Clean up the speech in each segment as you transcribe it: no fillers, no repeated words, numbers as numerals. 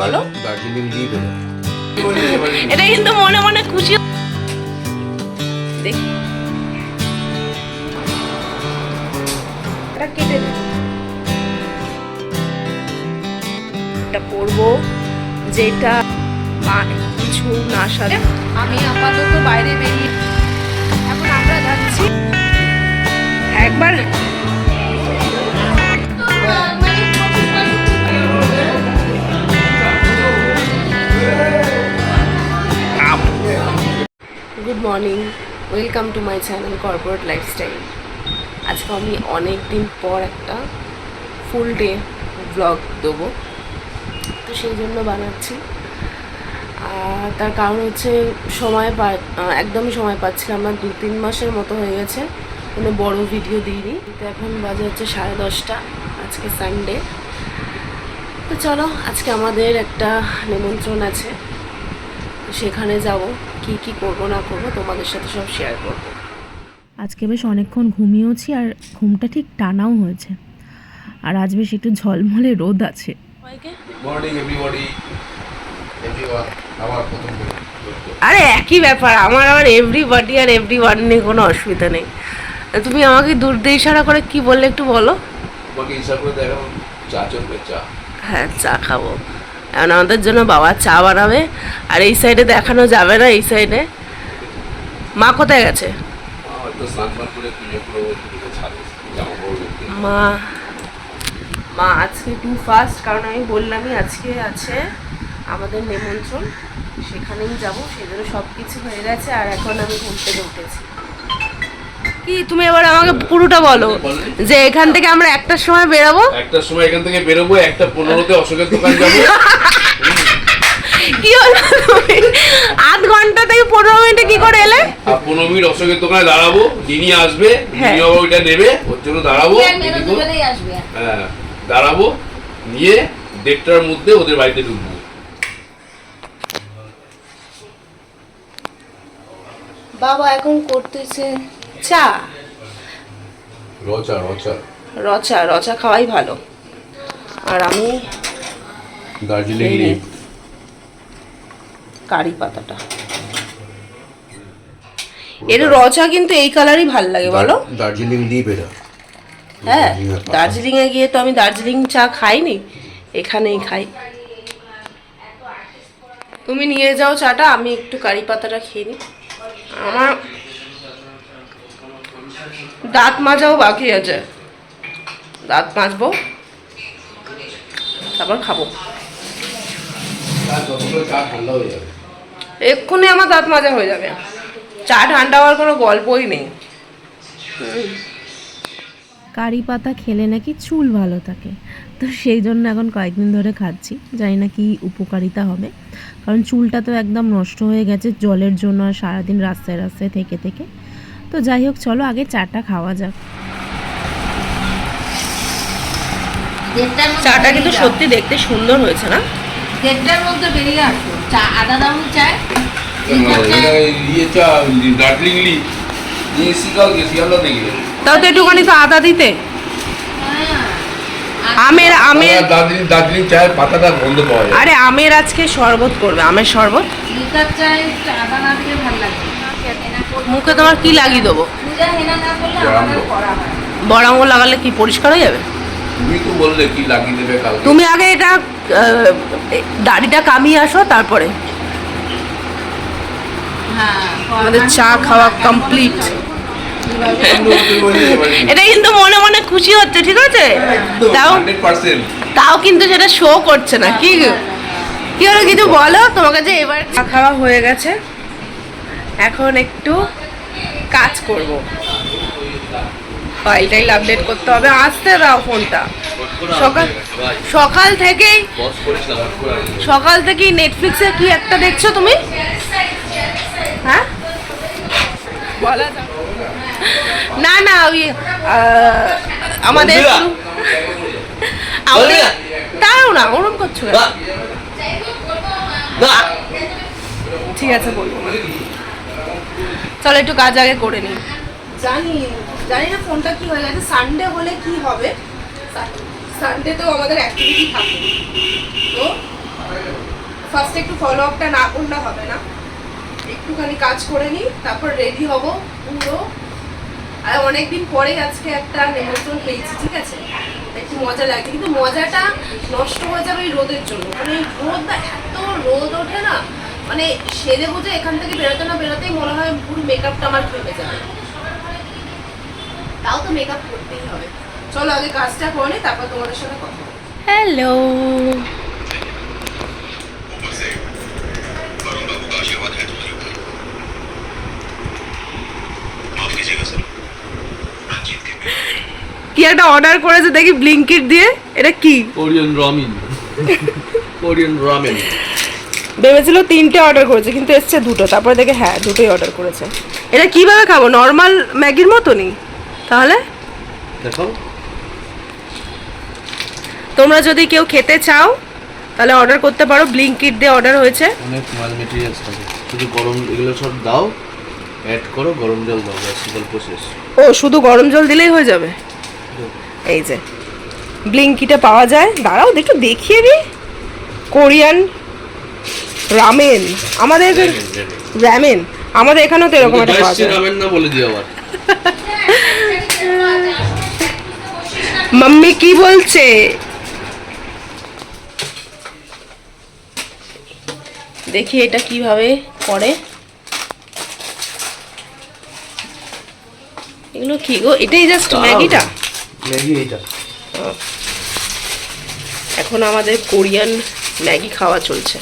বলো দার্জিলিং দিয়ে দেবো। এটা কিন্তু মনে মনে খুশি দেখি এটা কেটে দে এটা পরবো যেটা কিছু না সাথে আমি আপাতত বাইরে বেরিয়ে এখন আমরা যাচ্ছি একবার good morning, welcome to my channel corporate lifestyle. আজকে আমি অনেক দিন পর একটা ফুল ডে ব্লগ দেবো, তো সেই জন্য বানাচ্ছি। আর তার কারণ হচ্ছে একদমই সময় পাচ্ছিলাম না। 2-3 মাসের মতো হয়ে গেছে কোনো বড় ভিডিও দিইনি। তো এখন বাজে হচ্ছে 10:30, আজকে সানডে। তো চলো, আজকে আমাদের একটা নিমন্ত্রণ আছে, সেখানে যাব। কি কি করব না করব তোমাদের সাথে সব শেয়ার করব। আজকে বেশ অনেকক্ষণ ঘুমিয়েওছি আর ঘুমটা ঠিক টানাও হয়েছে। আর আজ বেশ একটু ঝলমলে রোদ আছে। Morning everybody, everyone. আবার প্রথম করে আরে একই ব্যাপার, আমার আবার এভরিবডি আর এভরিওয়ান নিয়ে কোনো অসুবিধা নেই। তুমি আমাকে দূর দিয়ে ইশারা করে কি বললে একটু বলো। তোমাকে ইশারা করে দেখো, চা চলবে, চা। হ্যাঁ, চা খাবো। এখন আমাদের জন্য বাবা চা বানাবে। আর এই সাইডে দেখানো যাবে না, এই সাইডে মা কোথায় গেছে? মা আজকে টু ফাস্ট, কারণ আমি বললামই আজকে আছে আমাদের নিমন্ত্রণ, সেখানেই যাব। সেই জন্য সব কিছু হয়ে গেছে। আর এখন আমি ঘুম থেকে উঠেছি। কি তুমি এবার আমাকে পুরোটা বলো, যে এখান থেকে আমরা একটার সময় বেরোবো। একটার সময় এখান থেকে বেরোবো, 1:15-তে অশোকের দোকান যাবো। কি হলো, তুমি 8 ঘন্টা থেকে 15 মিনিটে কি করে এলে? আর 15 মিনিট অশোকের দোকানে দাঁড়াবো, দিনি আসবে, দিনি বাবা ওইটা নেবে, ওর জন্য দাঁড়াবো। হ্যাঁ, দাঁড়াবো, নিয়ে 1:30টার মধ্যে ওদের বাড়িতে ঢুকবো। বাবা এখন করতেছে চা। রচা খাওয়াই ভালো। আর আমি দার্জিলিং লিফ, কারি পাতাটা। এর রচা কিন্তু এই কালারই ভাল লাগে, বলো। দার্জিলিং লিফ এটা। হ্যাঁ, দার্জিলিং এ গিয়ে তো আমি দার্জিলিং চা খাইনি, এখানেই খাই। তুমি নিয়ে যাও চাটা, আমি একটু কারি পাতাটা খেয়ে নিই। আমার দাঁত মাজাও বাকি আছে, দাঁত মাজবো, তারপর খাবো। এক্ষুনি আমার দাঁত মাজা হয়ে যাবে, চা ঠান্ডা হওয়ার কোনো গল্পই নেই। কারি পাতা খেলে নাকি চুল ভালো থাকে, তো সেই জন্য এখন কয়েকদিন ধরে খাচ্ছি। জানি না কি উপকারিতা হবে, কারণ চুলটা তো একদম নষ্ট হয়ে গেছে জলের জন্য আর সারাদিন রাস্তায় রাস্তায় থেকে থেকে। তো যাই হোক, চলো আগে চাটা খাওয়া যাক। চাটা কিন্তু সত্যি দেখতে সুন্দর হয়েছে না? 1:30টার মধ্যে বেরিয়ে আসো। চা আদা দাম চায়, দার্জিলিং লিফ ये सिकल के सियालो देखिए তাও তো একটুখানি তো আদা দিতে। আমের দার্জিলিং চায়ের পাতাটা গন্ধ পাওয়া যায়। আরে আমের আজকে শরবত করবে, আমের শরবত। লিকার চায় আদা না দিলে ভালো লাগে। মুখে তোমার কি লাগিয়ে দেবো? পূজা হেনা না করলে আমাদের করা হয়। বড় আঙুল লাগালে কি পরিষ্কার হয়ে যাবে? তুমি তো বললে কি লাগিয়ে দেবে কালকে। তুমি আগে এটা দাড়িটা কামিয়ে আসো, তারপরে হ্যাঁ, আমাদের চা খাওয়া কমপ্লিট। এটা কিন্তু মনে মনে খুশি হচ্ছে, ঠিক আছে? তাও 100%। তাও কিন্তু সেটা শো করছে না। কি কি হলো, কিছু বলো। তোমাকে যে এবার চা খাওয়া হয়ে গেছে, এখন একটু কাজ করব। ফাইলটাইল আপডেট করতে হবে। আসতে দাও ফোনটা। সকাল থেকেই নেটফ্লিক্সে কি একটা দেখছো তুমি? হ্যাঁ, বলা যাবে না। না ওই আমাদের দাঁড়াও না, ওরম করছো কেন? ঠিক আছে, বলবো। চলো একটু কাজ আগে করে নিই। জানি না ফোনটা কি হয়ে গেছে। সানডে হলে কি হবে, সানডে তো আমাদের অ্যাক্টিভিটি থাকে, তো ফার্স্টে একটু ফলো আপটা না করলে হবে না, একটুখানি কাজ করে নিই, তারপর রেডি হব পুরো। আর অনেকদিন পরে আজকে একটা নেমন্ত্রণ পেয়েছি, ঠিক আছে, একটু মজা লাগছে, কিন্তু মজাটা নষ্ট হয়ে যাবে এই রোদের জন্য। মানে এই রোদ না, এত রোদ ওঠে না, মানে সেজে বুঝে এখান থেকে বেরোতে না বেরোতেই মনে হয় পুরো মেকআপটা আমার ভেঙে যাবে। তাও তো মেকআপ করতেই হবে। চলো আগে কাজটা করে নিই, তারপর তোমাদের সাথে কথা বলবো। হ্যালো, কি একটা অর্ডার করেছে দেখি ব্লিঙ্কিট দিয়ে, এটা কি? Korean ramen. কোরিয়ান রামেন ভেবেছিল 3টে অর্ডার করেছে, কিন্তু এসছে 2টো। তারপরে দেখে হ্যাঁ 2টোই অর্ডার করেছে। এটা কিভাবে খাবো? নর্মাল ম্যাগির মতনই তাহলে? দেখো, তোমরা যদি কেউ খেতে চাও তাহলে অর্ডার করতে পারো, ব্লিঙ্কিট দিয়ে অর্ডার হয়েছে। অনেক মাল মেটেরিয়ালস থাকে, শুধু গরম এগুলো সব দাও, অ্যাড করো, গরম জল দাও, ব্যাস সিম্পল প্রসেস। ও শুধু গরম জল দিলেই হয়ে যাবে? এই যে ব্লিঙ্কিটে পাওয়া যায়। দাঁড়াও একটু দেখিয়ে দিই। কোরিয়ান রামেন, আমাদের রামেন আমাদের এখানেও তো এরকম একটা পাওয়া যায়। রামেন না বলে দিও আবার। মাম্মি কি বলছে? দেখি এটা কিভাবে করে। এগুলো কি গো? এটাই জাস্ট ম্যাগিটা? ম্যাগি এটা। এখন আমাদের কোরিয়ান ম্যাগি খাওয়া চলছে।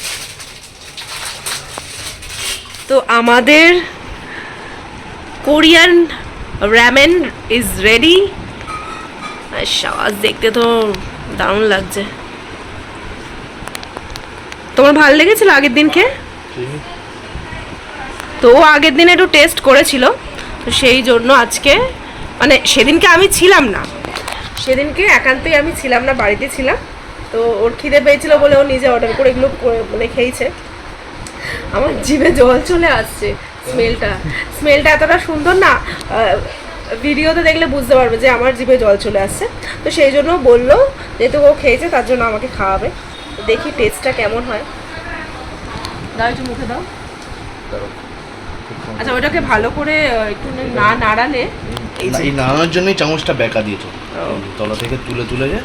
তো আমাদের কোরিয়ান রামেন ইজ রেডি। আজ দেখতে তো দারুণ লাগছে। তোমার ভালো লেগেছিল আগের দিনকে? তো ও আগের দিন একটু টেস্ট করেছিল, তো সেই জন্য আজকে, মানে সেদিনকে আমি ছিলাম না, সেদিনকে একান্তই আমি ছিলাম না, বাড়িতে ছিলাম। তো ওর খিদে পেয়েছিল বলে ও নিজে অর্ডার করে এগুলো মানে খেয়েছে। আমার জিভে জল চলে আসছে। স্মেলটা এতটা সুন্দর না, ভিডিওতে দেখলে বুঝতে পারবে যে আমার জিভে জল চলে আসছে। তো সেই জন্য বললো যেহেতু ও খেয়েছে তার জন্য আমাকে খাওয়াবে। তো দেখি টেস্টটা কেমন হয়। দাও একটু মুখে দাও। আচ্ছা ওটাকে ভালো করে একটু না নাড়ালে, এই নাড়ানোর জন্যই চামচটা বেঁকা দিয়েছে, তলা থেকে তুলে তুলে যে।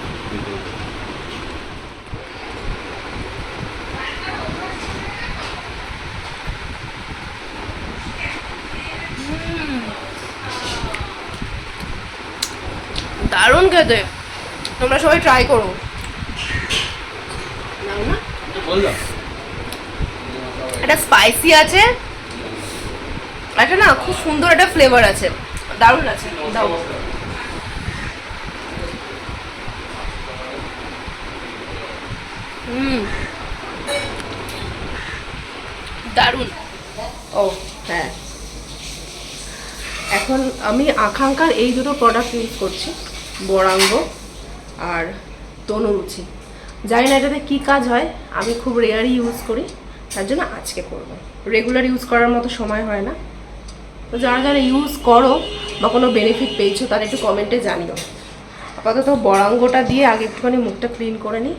দারুণ খেতে, তোমরা সবাই ট্রাই করো। এটা স্পাইসি আছে, এটা না খুব সুন্দর একটা ফ্লেভার আছে, দারুণ আছে। দাও দারুণ। ও হ্যাঁ, এখন আমি আকাঙ্ক্ষার এই দুটো প্রোডাক্ট ইউজ করছি, বরাঙ্গ আর তনুরুচি। জানি না এটাতে কী কাজ হয়, আমি খুব রেয়ারই ইউজ করি, তার জন্য আজকে করবো। রেগুলার ইউজ করার মতো সময় হয় না। তো যারা যারা ইউজ করো বা কোনো বেনিফিট পেয়েছো তারা একটু কমেন্টে জানিও। আপাতত বরাঙ্গটা দিয়ে আগে একটুখানি মুখটা ক্লিন করে নিই।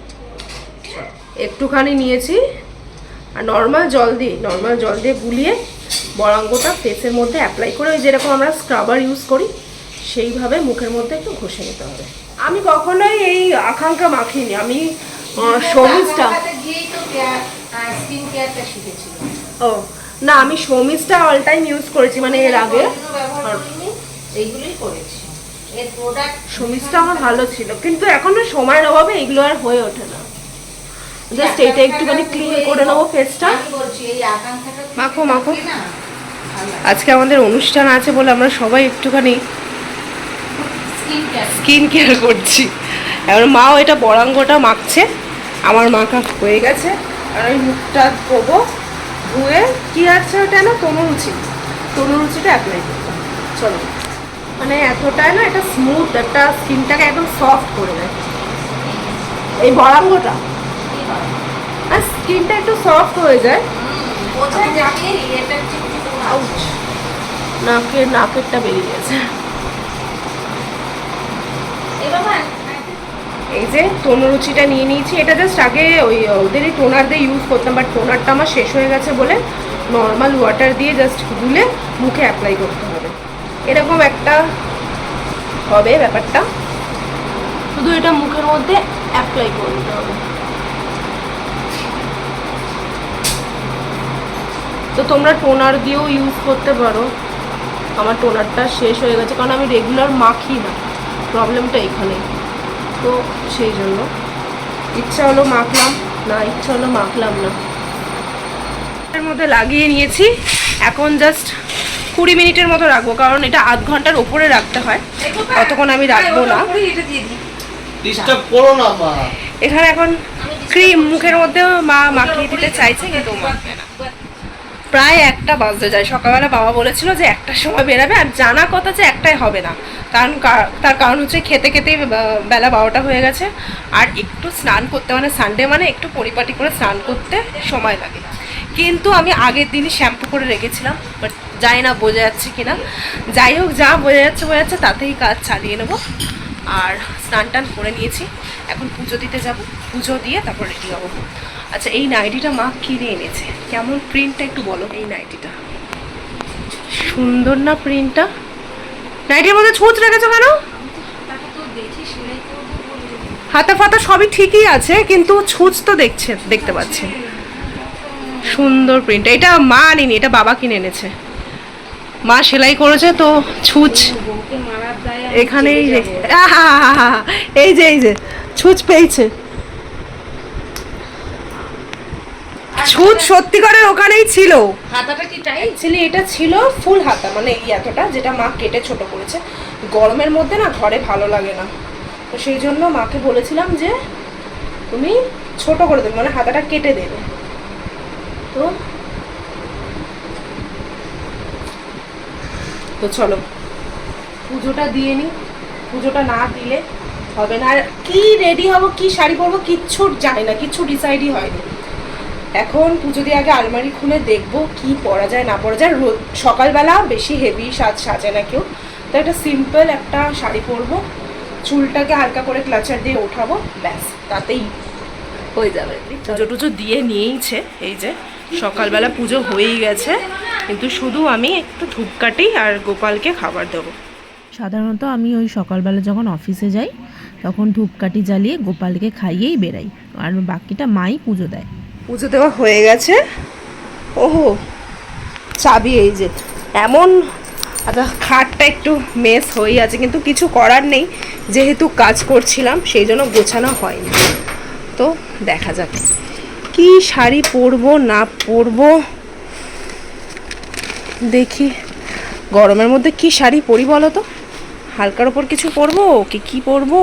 একটুখানি নিয়েছি আর নর্মাল জল দিয়ে গুলিয়ে বরাঙ্গটা ফেসের মধ্যে অ্যাপ্লাই করে, ওই যেরকম আমরা স্ক্রাবার ইউজ করি সেইভাবে মুখের মধ্যে একটু ঘষে নিতে হবে। আমি কখনোই এই আকাঙ্ক্ষা মাখিনি, আমি সমিজটা ও না, আমি সমিজটা অল টাইম ইউজ করেছি, মানে এর আগে এইগুলোই করেছি। এর প্রোডাক্ট সমিজটা আমার ভালো ছিল, কিন্তু এখন না সময়ের অভাবে এগুলো আর হয়ে ওঠে না। জাস্ট এটা একটুখানি ক্লিন করে নেবো ফেসটা। মাখো মাখো। আজকে আমাদের অনুষ্ঠান আছে বলে আমরা সবাই একটুখানি স্কিন কেয়ার করছি। এবার মাও এটা বরাঙ্গটা মাখছে, আমার মাখা হয়ে গেছে। আর আমি মুখটা ধোবো, ধুয়ে কি আছে ওটা না তনুরুচিটা অ্যাপ্লাই করবো। চলো, মানে এতটাই না এটা স্মুথ, একটা স্কিনটাকে একদম সফট করে দেয় এই বরাঙ্গটা, আর স্কিনটা একটু সফট হয়ে যায়। নাকেরটা বেরিয়ে গেছে। এই যে তনুরুচিটা নিয়ে নিয়েছি। এটা জাস্ট আগে ওই ওদেরই টোনার দিয়ে ইউজ করতাম, বাট টোনারটা আমার শেষ হয়ে গেছে বলে নর্মাল ওয়াটার দিয়ে জাস্ট গুলে মুখে অ্যাপ্লাই করতে হবে। এরকম একটা হবে ব্যাপারটা, শুধু এটা মুখের মধ্যে অ্যাপ্লাই করে দিতে হবে। তো তোমরা টোনার দিয়েও ইউজ করতে পারো। আমার টোনারটা শেষ হয়ে গেছে কারণ আমি রেগুলার মাখি না, প্রবলেমটা এখানেই। তো সেই জন্য ইচ্ছা হলো মাখলাম, না ইচ্ছা হলো মাখলাম না। এর মধ্যে লাগিয়ে নিয়েছি, এখন জাস্ট 20 মিনিটের মতো রাখবো, কারণ এটা আধ ঘন্টার উপরে রাখতে হয়, অতক্ষণ আমি রাখবো না। ডিস্টার্ব করো না মা। এখানে এখন ক্রিম মুখের মধ্যে মা মাখিয়ে দিতে চাইছে, কিন্তু মাখবে না। প্রায় 1টা বাজতে যায়। সকালবেলা বাবা বলেছিল যে 1টার সময় বেরাবে, আর জানা কথা যে 1টায় হবে না, কারণ তার কারণ হচ্ছে খেতে খেতেই বেলা 12টা হয়ে গেছে। আর একটু স্নান করতে, মানে সানডে মানে একটু পরিপাটি করে স্নান করতে সময় লাগে। কিন্তু আমি আগের দিনই শ্যাম্পু করে রেখেছিলাম, বাট জানি না বোঝা যাচ্ছে কিনা। যাই হোক, যা বোঝা যাচ্ছে তাতেই কাজ চালিয়ে নেবো। আর স্নান টান করে নিয়েছি, এখন পুজো দিতে যাব, পুজো দিয়ে তারপর রেডি হবো। আচ্ছা, এই নাইটিটা মা কিনে এনেছে, কেমন প্রিন্টটা একটু বলো। এই নাইটিটা সুন্দর না প্রিন্টটা? নাইটির মধ্যে ছুঁচ রেখেছো কেন? হাতা ফাতা সবই ঠিকই আছে, কিন্তু ছুঁচ তো দেখতে পাচ্ছি। সুন্দর প্রিন্ট। এটা মা আনেনি, এটা বাবা কিনে এনেছে। মা সেলাই করেছে তো ছুঁচ এখানেই এই যে ছুঁচ পেয়েছে। ছুঁচ সত্যিকারের ওখানেই ছিল। হাতাটা কি টাইট? অ্যাকচুয়ালি এটা ছিল ফুল হাতা, মানে এই এতটা, যেটা মা কেটে ছোট করেছে। গরমের মধ্যে না ঘরে ভালো লাগে না, তো সেই জন্য মাকে বলেছিলাম যে তুমি ছোট করে দেবে, মানে হাতাটা কেটে দেবে। তো চলো পুজোটা দিয়ে নিই, পুজোটা না দিলে হবে না। আর কি রেডি হবো, কি শাড়ি পরবো কিচ্ছু জানি না, কিচ্ছু ডিসাইডই হয়নি। এখন পুজো দিয়ে আগে আলমারি খুলে দেখবো কি পরা যায় না পরা যায়। সকালবেলা বেশি হেভি সাজে না কেউ, তো একটা সিম্পল একটা শাড়ি পরবো, চুলটাকে হালকা করে ক্লাচার দিয়ে ওঠাবো, ব্যাস তাতেই হয়ে যাবে। পুজো টুজো দিয়ে নিয়েইছে, এই যে সকালবেলা পুজো হয়েই গেছে, কিন্তু শুধু আমি একটু ধূপকাঠি আর গোপালকে খাবার দেবো। সাধারণত আমি ওই সকালবেলা যখন অফিসে যাই তখন ধূপকাঠি জ্বালিয়ে গোপালকে খাইয়েই বেরাই, আর বাকিটা মাই পুজো দেয়। পুজো দেওয়া হয়ে গেছে। ওহো, চাবি এই যে। এমন আচ্ছা, খাটটা একটু মেস হয়ে আছে, কিন্তু কিছু করার নেই, যেহেতু কাজ করছিলাম সেই জন্য গোছানো হয়নি। তো দেখা যাক কি শাড়ি পরবো না পরবো, দেখি গরমের মধ্যে কি শাড়ি পরি বলো তো। হালকার ওপর কিছু পরবো কি পরবো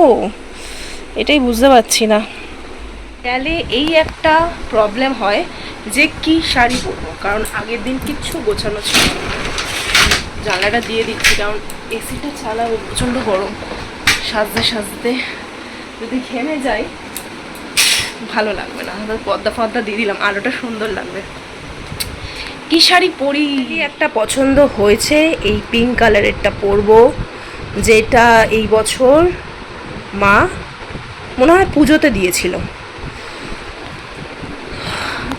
এটাই বুঝতে পারছি না। গেলে এই একটা প্রবলেম হয় যে কি শাড়ি পরবো, কারণ আগের দিন কিচ্ছু গোছানো ছিল না। জানলাটা দিয়ে দিচ্ছি কারণ এসিটা চালাবো, প্রচণ্ড গরম। সাজতে যদি ঘেমে যাই ভালো লাগবে না। পর্দা ফর্দা দিয়ে দিলাম, আলোটা সুন্দর লাগবে। কি শাড়ি পরি একটা পছন্দ হয়েছে, এই পিঙ্ক কালারেরটা পরবো, যেটা এই বছর মা মনে হয় পুজোতে দিয়েছিল।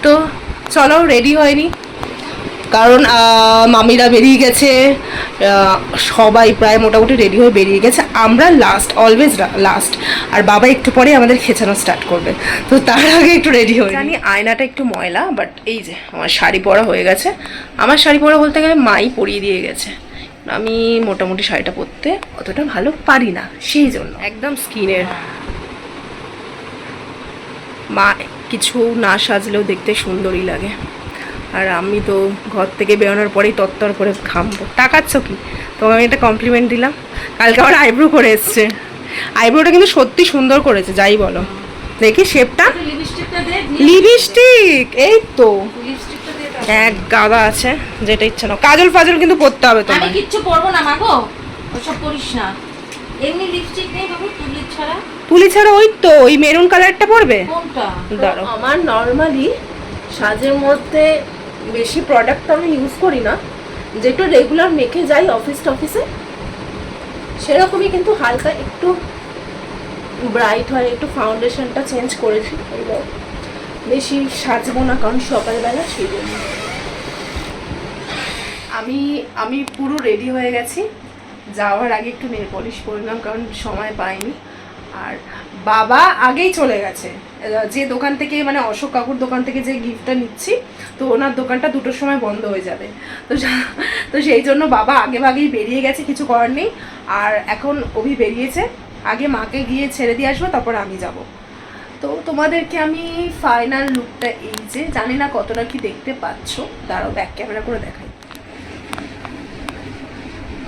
তো চলো, রেডি হয়নি কারণ মামিরা বেরিয়ে গেছে, সবাই প্রায় মোটামুটি রেডি হয়ে বেরিয়ে গেছে। আমরা লাস্ট, অলওয়েজ লাস্ট, আর বাবা একটু পরে আমাদের খেচানো স্টার্ট করবে, তো তার আগে একটু রেডি হয়ে জানি। আয়নাটা একটু ময়লা, বাট এই যে আমার শাড়ি পরা হয়ে গেছে। আমার শাড়ি পরা বলতে গেলে মাই পরিয়ে দিয়ে গেছে, আমি মোটামুটি শাড়িটা পরতে অতটা ভালো পারি না, সেই জন্য একদম স্কিনের। মা কিছু না সাজলেও দেখতে সুন্দরই লাগে, আর আমি তো ঘর থেকে বেরোনোর পরেই তত্তর করে ঘামবো। তাকাচ্ছ কি? তোমাকে আমি একটা কমপ্লিমেন্ট দিলাম। কালকে আমার আইব্রো করে এসছে, আইব্রোটা কিন্তু সত্যি সুন্দর করেছে, যাই বলো। দেখি শেপটা, লিপস্টিক এই তো এক গাদা আছে, যেটা ইচ্ছা নাও। কাজল ফাজল কিন্তু পরতে হবে তোমার। আমি কিচ্ছু পরবো না মাগো, ওসব করিস না। এমনি লিপস্টিক নেই বাবু, তুলি ছাড়া ওই তো ওই মেরুন কালারটা পরবে। কোনটা? দাঁড়াও, আমার নর্মালি সাজের মধ্যে বেশি প্রোডাক্ট আমি ইউজ করি না, যেটা রেগুলার মেখে যাই অফিসে, সেরকমই কিন্তু হালকা একটু ব্রাইট হয়, একটু ফাউন্ডেশনটা চেঞ্জ করেছি। বেশি সাজবো না কারণ সকালবেলা, সেই জন্য। আমি পুরো রেডি হয়ে গেছি। যাওয়ার আগে একটু নেল পলিশ করলাম কারণ সময় পাইনি। আর বাবা আগেই চলে গেছে, যে দোকান থেকে মানে অশোক কাকুর দোকান থেকে যে গিফটটা নিচ্ছি, তো ওনার দোকানটা 2টোর সময় বন্ধ হয়ে যাবে। তো সেই জন্য বাবা আগে ভাগেই বেরিয়ে গেছে, কিছু করার নেই। আর এখন অভি বেরিয়েছে, আগে মাকে গিয়ে ছেড়ে দিয়ে আসবো, তারপর আমি যাব। তো তোমাদেরকে আমি ফাইনাল লুকটা এই যে, জানি না কতটা কি দেখতে পাচ্ছ, দাঁড়াও ব্যাক ক্যামেরা করে দেখাই।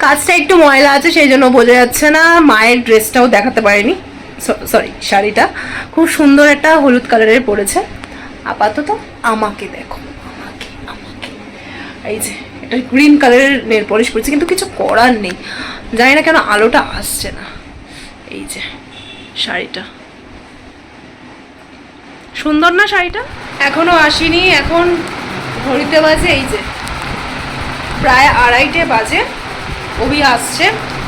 কাজটা একটু ময়লা আছে সেই জন্য বোঝা যাচ্ছে না। মায়ের ড্রেসটাও দেখাতে পারিনি, সরি শাড়িটা খুব সুন্দর একটা হলুদ কালারের পরেছে। আপাতত আমাকে দেখো, আমাকে এই যে এটা গ্রিন কালারের নেল পলিশ পরেছে, কিন্তু কিছু করার নেই, জানি না কেন আলোটা আসছে না। এই যে শাড়িটা সুন্দর না শাড়িটা? এখনো আসেনি, এখন ঘড়িতে বাজে এই যে প্রায় 2:30 বাজে। অভি আসছে,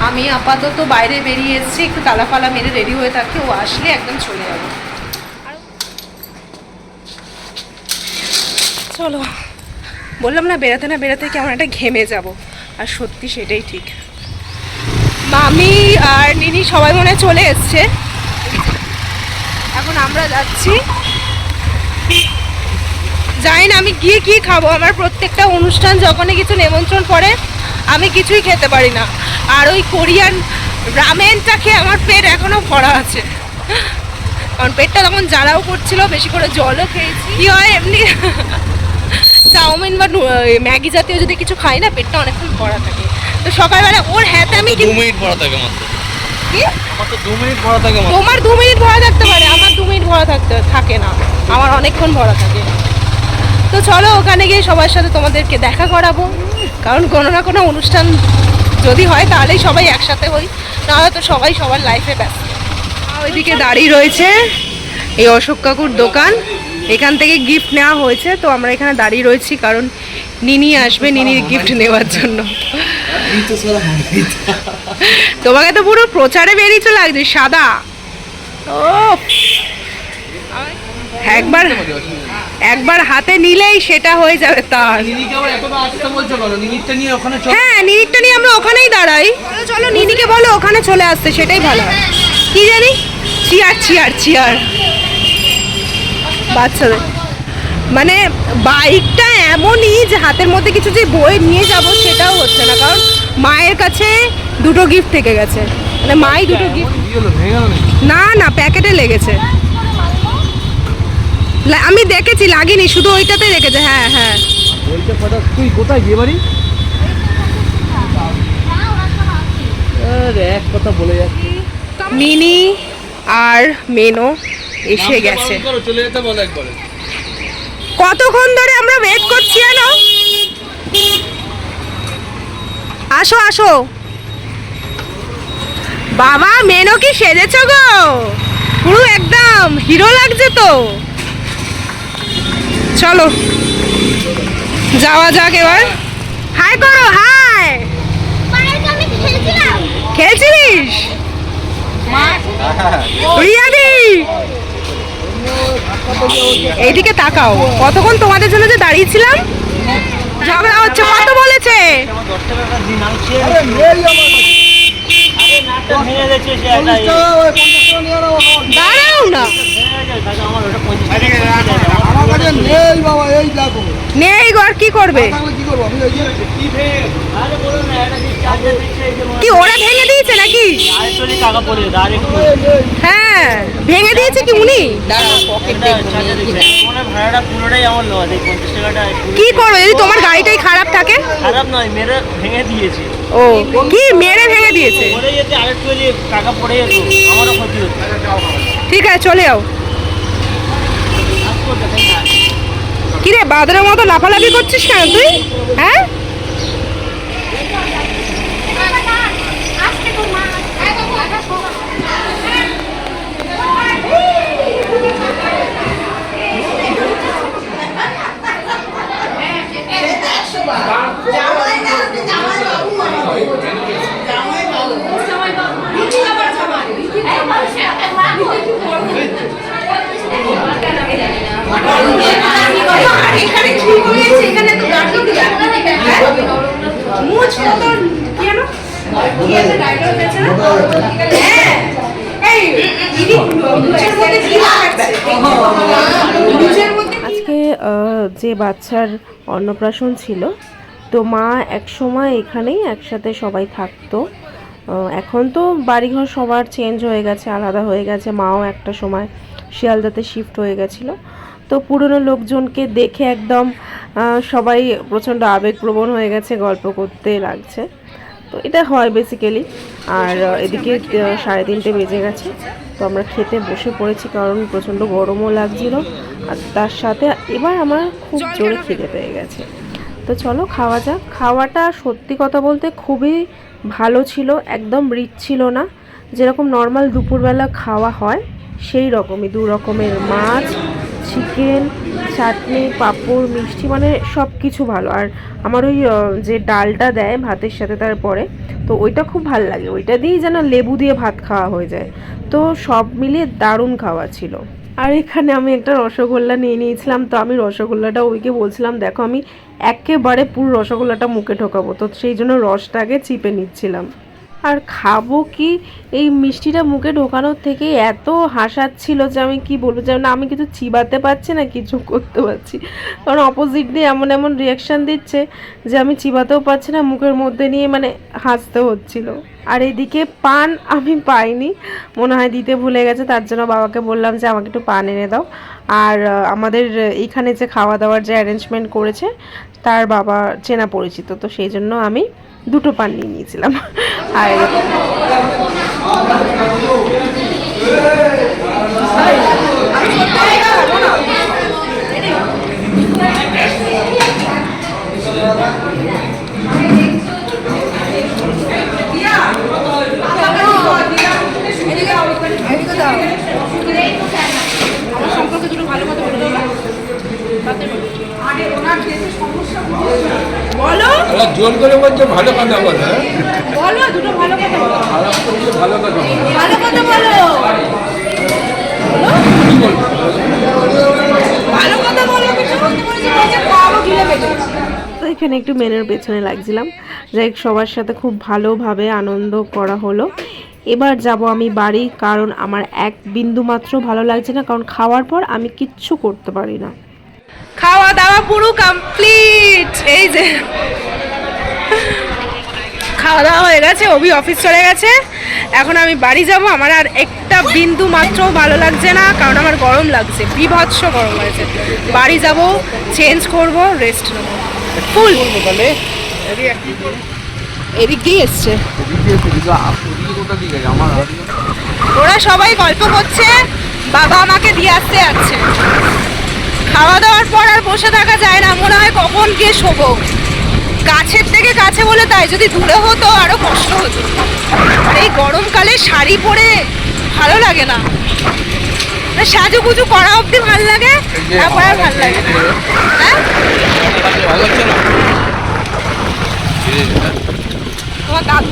আমি আপাতত বাইরে বেরিয়ে এসেছি, একটু তালা ফালা মেরে রেডি হয়ে থাকি, ও আসলে একদম চলে যাবো। চলো, বললাম না বেড়াতে না বেড়াতে কেমন একটা ঘেমে যাব, আর সত্যি সেটাই ঠিক। মামি আর নিনি সবাই মনে হয় চলে এসছে, এখন আমরা যাচ্ছি। জানি না আমি গিয়ে কি খাবো, আমার প্রত্যেকটা অনুষ্ঠান যখনই কিছু নিমন্ত্রণ পড়ে আমি কিছুই খেতে পারি না। আর ওই কোরিয়ান রামেনটা খেয়ে আমার পেট এখনো ভরা আছে, কারণ পেটটা তখন জ্বালাও করছিল, বেশি করে জলও খেয়েছি। কি হয় এমনি চাউমিন বা ম্যাগি জাতীয় যদি কিছু খাই না, পেটটা অনেকক্ষণ ভরা থাকে। তো সকালবেলা ওর হ্যাঁতে আমি 2 মিনিট ভরা থাকে মাত্র। কি আমার তো 2 মিনিট ভরা থাকে মাত্র। তোমার 2 মিনিট ভরা থাকতে পারে, আমার 2 মিনিট ভরা থাকে না, আমার অনেকক্ষণ ভরা থাকে। তো চলো ওখানে গিয়ে সবার সাথে তোমাদেরকে দেখা করাবো, কারণ কোনো না কোনো অনুষ্ঠান যদি হয় তাহলেই সবাই একসাথে হই, নাহলে তো সবাই সবার লাইফে ব্যস্ত। ওইদিকে দাঁড়িয়ে রয়েছে এই অশোক কাকুর দোকান, এখান থেকে গিফট নেওয়া হয়েছে, তো আমরা এখানে দাঁড়িয়ে রয়েছি কারণ নিনি আসবে, নিনির গিফট নেওয়ার জন্য। তোমাকে তো পুরো প্রচারে বেরিয়েছো লাগছে, সাদা। ও একবার হাতে নিলেই সেটা হয়ে যাবে তার। হ্যাঁ, নিনিরটা নিয়ে আমরা ওখানেই দাঁড়াই। চলো নিনিকে বলো ওখানে চলে আসতে, সেটাই ভালো হয়। কি জানি, চিয়ার বাচ্চাদের মানে বাইকটা এমনই যে হাতের মধ্যে কিছু যে বই নিয়ে যাব সেটাও হচ্ছে না, কারণ মায়ের কাছে 2টো গিফট থেকে গেছে, মানে মাই 2টো গিফট। না প্যাকেটে লেগেছে, আমি দেখেছি লাগেনি, শুধু ওইটাতে রেখেছে। হ্যাঁ তুই কোথায় বিয়ে বাড়ি? এক কথা বলে যাচ্ছি। মিনি আর মেনো এসে গেছে। চলে যেতে বলো একবারে। কতক্ষণ ধরে আমরা ওয়েট করছি জানো? আসো বাবা, মেনো কি সেজেছো গো? পুরো একদম হিরো লাগছে তো। চলো যাওয়া যাক এবার। হাই করো, হাই। খেলছিলিস রিয়াদি? এইদিকে তাকাও, কতক্ষণ তোমাদের জন্য যে দাঁড়িয়েছিলাম। ঝগড়া হচ্ছে, কত বলেছে? দাঁড়াও না, নেই গো, আর কি করবে? কি ওরা ভেঙে দিয়েছে নাকি? হ্যাঁ ভেঙে দিয়েছে কি উনি? কি করবে যদি তোমার গাড়িটাই খারাপ থাকে? খারাপ নয়, মেরে ভেঙে দিয়েছে। ও কি মেরে ভেঙে দিয়েছে? পড়ে যেতে আরেকটু টাকা পড়ে যেত, আমারও ক্ষতি হতো। ঠিক আছে চলে যাও। কিরে বাদরের মতো লাফালাফি করছিস কেন তুই? হ্যাঁ যে বাচ্চার অন্নপ্রাশন ছিল, তো মা একসময় এখানেই একসাথে সবাই থাকতো। এখন তো বাড়িঘর সবার চেঞ্জ হয়ে গেছে, আলাদা হয়ে গেছে। মাও একটা সময় শিয়ালদাতে শিফট হয়ে গেছিলো। তো পুরনো লোকজনকে দেখে একদম সবাই প্রচণ্ড আবেগপ্রবণ হয়ে গেছে, গল্প করতে লাগছে। তো এটা হয় বেসিক্যালি। আর এদিকে 3:30 বেজে গেছে, তো আমরা খেতে বসে পড়েছি কারণ প্রচণ্ড গরমও লাগছিল। আর তার সাথে এবার আমার খুব জোরে খিদে পেয়ে গেছে। তো চলো খাওয়া যাক। খাওয়াটা সত্যি কথা বলতে খুবই ভালো ছিল, একদম রিচ ছিল না, যেরকম নর্মাল দুপুরবেলা খাওয়া হয় সেই রকমই। 2 রকমের মাছ, চিকেন, চাটনি, পাঁপড়, মিষ্টি, মানে সব কিছু ভালো। আর আমার ওই যে ডালটা দেয় ভাতের সাথে তারপরে, তো ওইটা খুব ভালো লাগে। ওইটা দিয়েই যেন লেবু দিয়ে ভাত খাওয়া হয়ে যায়। তো সব মিলিয়ে দারুণ খাওয়া ছিল। আর এখানে আমি একটা রসগোল্লা নিয়ে নিয়েছিলাম। তো আমি রসগোল্লাটা ওইকে বলছিলাম, দেখো আমি একেবারে পুরো রসগোল্লাটা মুখে ঢোকাবো, তো সেই জন্য রসটাকে চিপে নিচ্ছিলাম। আর খাবো কি, এই মিষ্টিটা মুখে ঢোকানোর থেকে এত হাসাচ্ছিল যে আমি কি বলবো, যেন আমি কিছু চিবাতে পারছি না, কিছু করতে পারছি। কারণ অপোজিট দিয়ে এমন এমন রিয়াকশান দিচ্ছে যে আমি চিবাতেও পারছি না, মুখের মধ্যে নিয়ে মানে হাসতে হচ্ছিল। আর এদিকে পান আমি পাইনি, মনে হয় দিতে ভুলে গেছে, তার জন্য বাবাকে বললাম যে আমাকে একটু পান এনে দাও। আর আমাদের এইখানে যে খাওয়া দাওয়ার যে অ্যারেঞ্জমেন্ট করেছে তার বাবা চেনা পরিচিত, তো সেই জন্য আমি 2টো পান নিয়ে নিয়েছিলাম। আর জোর করে বলছে ভালো কথা বলো, বলো দুটো ভালো কথা বলো, খারাপ করলে ভালো কথা বলো। ভালো কথা বলো, ভালো কথা বলো। কিছু বলতে বলেছি, বলছে খাওয়াবো গিলে পেটে। তো এখানে একটু মেনের পেছনে লাগছিলাম। যাই হোক, সবার সাথে খুব ভালোভাবে আনন্দ করা হলো। এবার যাব আমি বাড়ি, কারণ আমার এক বিন্দু মাত্র ভালো লাগছে না, কারণ খাওয়ার পর আমি কিচ্ছু করতে পারি না। খাওয়া দাওয়া পুরো কমপ্লিট। এই যে খাওয়া দাওয়া হয়ে গেছে, অভি অফিস চলে গেছে, এখন আমি বাড়ি যাব। আমার আর একটা বিন্দু মাত্র ভালো লাগছে না, কারণ আমার গরম লাগছে, বিভৎস গরম লাগছে। বাড়ি যাব, চেঞ্জ করব, রেস্ট নেব ফুল। এদিক দিয়ে এসছে, ওরা সবাই গল্প করছে, বাবা আমাকে দিয়ে আসতে যাচ্ছে। খাওয়া দাওয়ার পর আর বসে থাকা যায় না, মনে হয় কখন গিয়ে শোবো। কাছের থেকে কাছে বলে তাই, যদি দূরে হতো আরো কষ্ট হতো। আর এই গরমকালে শাড়ি পরে ভালো লাগে না, সাজুগুজু করা অবধি ভালো লাগে, তারপর আর ভালো লাগে না। হ্যাঁ, তোমার দাদু।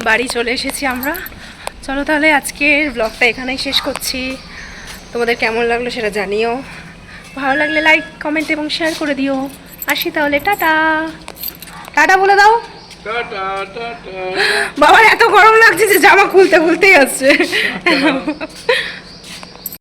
বাড়ি চলে এসেছি আমরা। চলো তাহলে আজকের ব্লগটা এখানেই শেষ করছি। তোমাদের কেমন লাগলো সেটা জানিও, ভালো লাগলে লাইক, কমেন্ট এবং শেয়ার করে দিও। আসি তাহলে, টাটা। টাটা বলে দাও। বাবার এত গরম লাগছে যে জামা খুলতে খুলতেই আসছে।